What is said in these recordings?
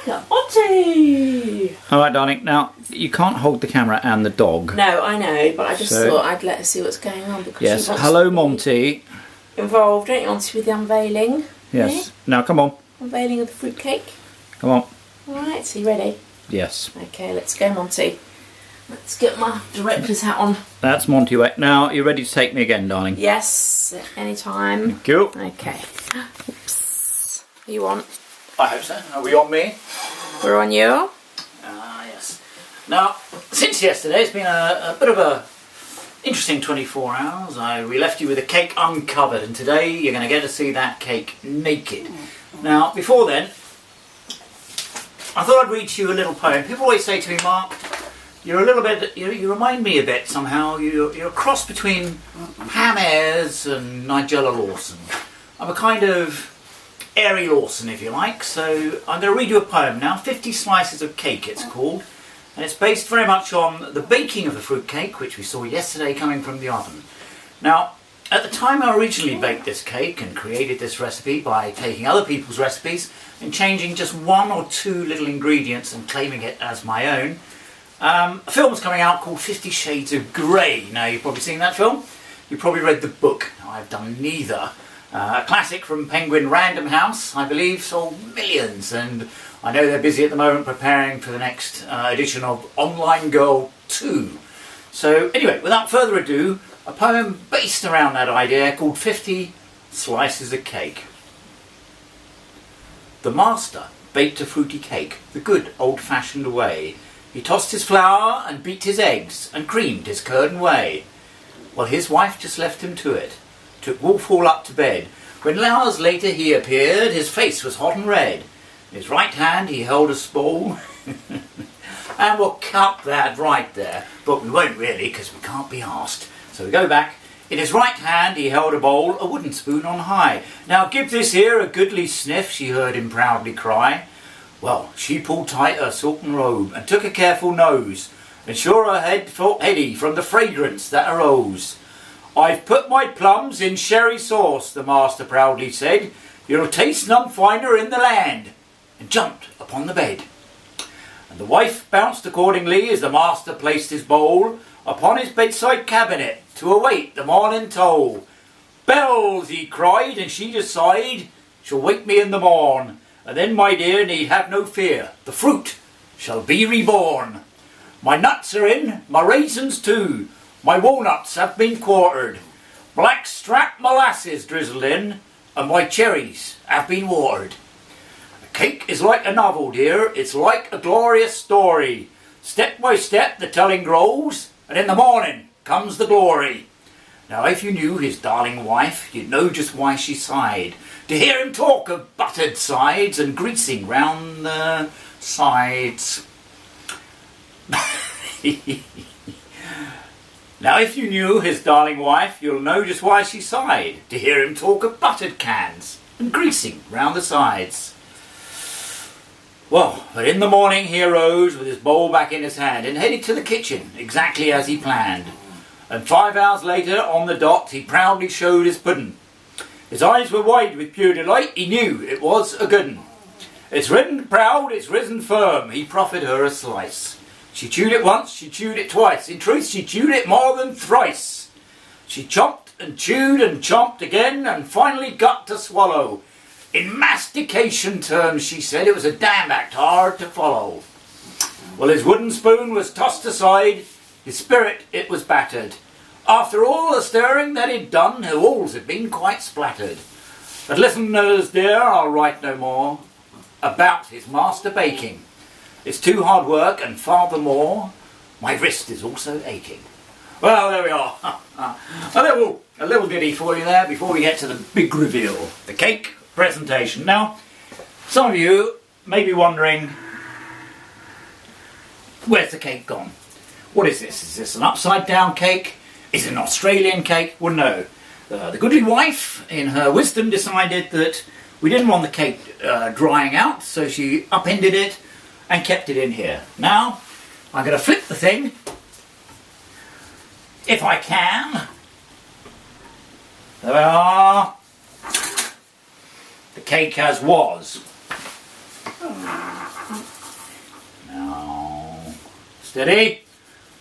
welcome, Monty! Alright, darling, now you can't hold the camera and the dog. No, I know, but I just thought I'd let her see what's going on because yes, she wants hello to be Monty. involved, don't you, Monty, with the unveiling? Yes, Yeah? now come on. Unveiling of the fruitcake. Come on. Alright, so you ready? Yes. Okay, let's go, Monty. Let's get my director's hat on. That's Monty Wet. Now, you ready to take me again, darling? Yes, anytime. Thank you. Okay. Oops. Are you on? I hope so. Are we on me? We're on you. Yes. Now, since yesterday, it's been a bit of a interesting 24 hours. We left you with a cake uncovered, and today you're going to get to see that cake naked. Now, before then, I thought I'd read you a little poem. People always say to me, Mark, you're a little bit, you remind me a bit somehow, you're a cross between Pam Ayres and Nigella Lawson. I'm a kind of airy Lawson, if you like, so I'm going to read you a poem now, 50 Slices of Cake it's called, and it's based very much on the baking of the fruit cake, which we saw yesterday coming from the oven. Now, at the time I originally baked this cake and created this recipe by taking other people's recipes and changing just one or two little ingredients and claiming it as my own, a film was coming out called 50 Shades of Grey. Now, you've probably seen that film. You've probably read the book. I've done neither. A classic from Penguin Random House, I believe, sold millions, and I know they're busy at the moment preparing for the next edition of Online Girl 2. So, anyway, without further ado, a poem based around that idea called 50 Slices of Cake. The master baked a fruity cake the good old-fashioned way. He tossed his flour and beat his eggs and creamed his curd and whey. Well, his wife just left him to it, took Wolfhall up to bed. When hours later he appeared, his face was hot and red. In his right hand he held a spoon. And we'll cut that right there, but we won't really because we can't be asked. So we go back. In his right hand he held a bowl, a wooden spoon on high. Now give this here a goodly sniff, she heard him proudly cry. Well, she pulled tight her silken robe and took a careful nose, and sure her head felt heady from the fragrance that arose. I've put my plums in sherry sauce, the master proudly said. You'll taste none finer in the land, and jumped upon the bed. And the wife bounced accordingly as the master placed his bowl upon his bedside cabinet to await the morning toll. Bells, he cried, and she just sighed, she'll wake me in the morn, and then, my dear, need have no fear, the fruit shall be reborn. My nuts are in, my raisins too, my walnuts have been quartered, black strap molasses drizzled in, and my cherries have been watered. A cake is like a novel, dear, it's like a glorious story. Step by step the telling grows, and in the morning comes the glory. Now if you knew his darling wife, you'd know just why she sighed, to hear him talk of buttered sides and greasing round the sides. Now if you knew his darling wife, you'll know just why she sighed, to hear him talk of buttered cans and greasing round the sides. Well, but in the morning he arose with his bowl back in his hand and headed to the kitchen, exactly as he planned. And 5 hours later, on the dot, he proudly showed his pudding. His eyes were wide with pure delight, he knew it was a good 'un. It's risen proud, it's risen firm, he proffered her a slice. She chewed it once, she chewed it twice, in truth she chewed it more than thrice. She chomped and chewed and chomped again, and finally got to swallow. In mastication terms, she said, it was a damn act hard to follow. Well, his wooden spoon was tossed aside, his spirit it was battered. After all the stirring that he'd done, her walls had been quite splattered. But listeners dear, I'll write no more about his master baking. It's too hard work, and furthermore, my wrist is also aching. Well, there we are. A little ditty for you there before we get to the big reveal, the cake presentation. Now, some of you may be wondering, where's the cake gone? What is this? Is this an upside down cake? Is it an Australian cake? Well, no. The goodly wife, in her wisdom, decided that we didn't want the cake drying out, so she upended it and kept it in here. Now, I'm going to flip the thing, if I can. There we are. The cake as was. Steady.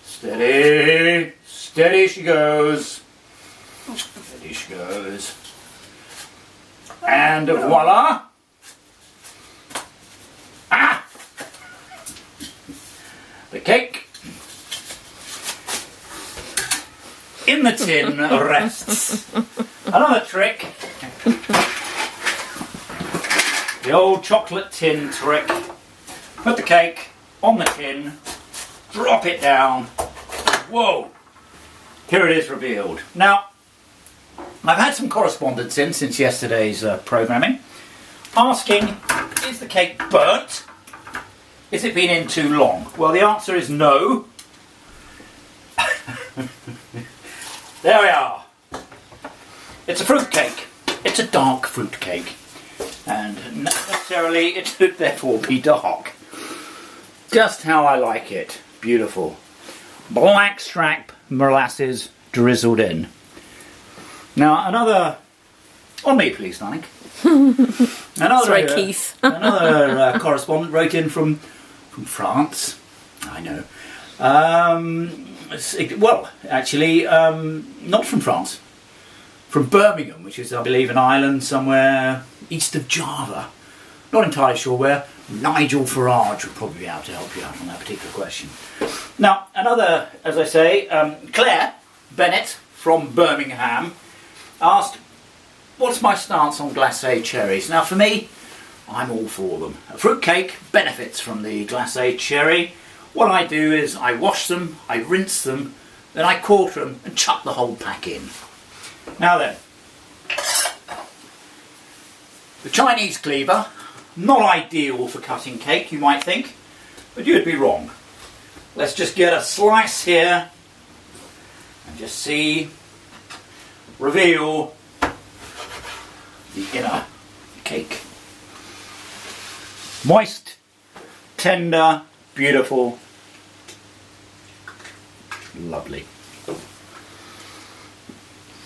Steady. Steady she goes. Steady she goes. And voila. Ah! The cake in the tin rests. Another trick. The old chocolate tin trick. Put the cake on the tin, drop it down. Whoa! Here it is revealed. Now, I've had some correspondence in since yesterday's programming, asking, is the cake burnt? Is it been in too long? Well, the answer is no. There we are. It's a fruit cake. It's a dark fruit cake. And not necessarily it should therefore be dark. Just how I like it. Beautiful. Blackstrap molasses drizzled in. Now another... On me please, darling. Another, Sorry, Keith. Another correspondent wrote in from France. I know. Well, actually, not from France. From Birmingham, which is, I believe, an island somewhere east of Java. Not entirely sure where. Nigel Farage would probably be able to help you out on that particular question. Now, another, as I say, Claire Bennett from Birmingham asked, what's my stance on glacé cherries? Now, for me, I'm all for them. A fruit cake benefits from the glacé cherry. What I do is I wash them, I rinse them, then I quarter them and chuck the whole pack in. Now then, the Chinese cleaver, not ideal for cutting cake, you might think, but you'd be wrong. Let's just get a slice here and just see, reveal the inner cake. Moist, tender, beautiful, lovely.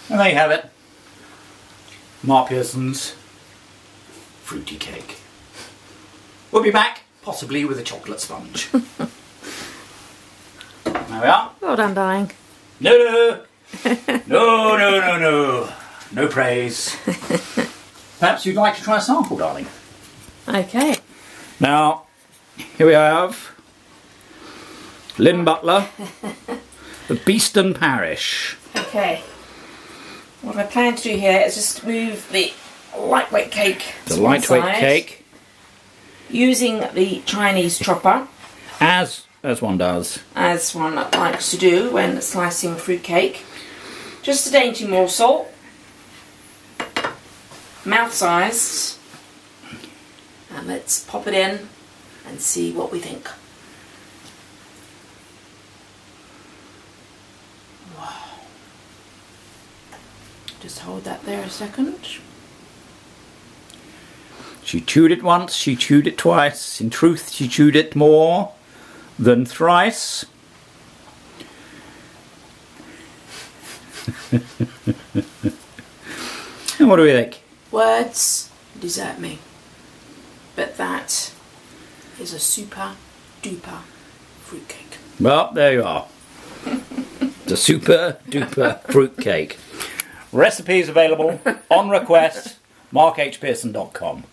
And there you have it. Mark Pearson's fruity cake. We'll be back, possibly with a chocolate sponge. There we are. Well done, darling. No. No praise. Perhaps you'd like to try a sample, darling. Okay. Now, here we have Lynn Butler of Beeston Parish. Okay. What I plan to do here is just move the lightweight cake The to one lightweight side, cake, using the Chinese chopper, as one does. as one likes to do when slicing fruit cake. Just a dainty morsel, mouth-sized, and let's pop it in and see what we think. Wow. Just hold that there a second. She chewed it once, she chewed it twice. In truth, she chewed it more than thrice. And what do we think? Words desert me, but that is a super duper fruitcake. Well, there you are. The super duper fruitcake. Recipes available on request, markhpearson.com.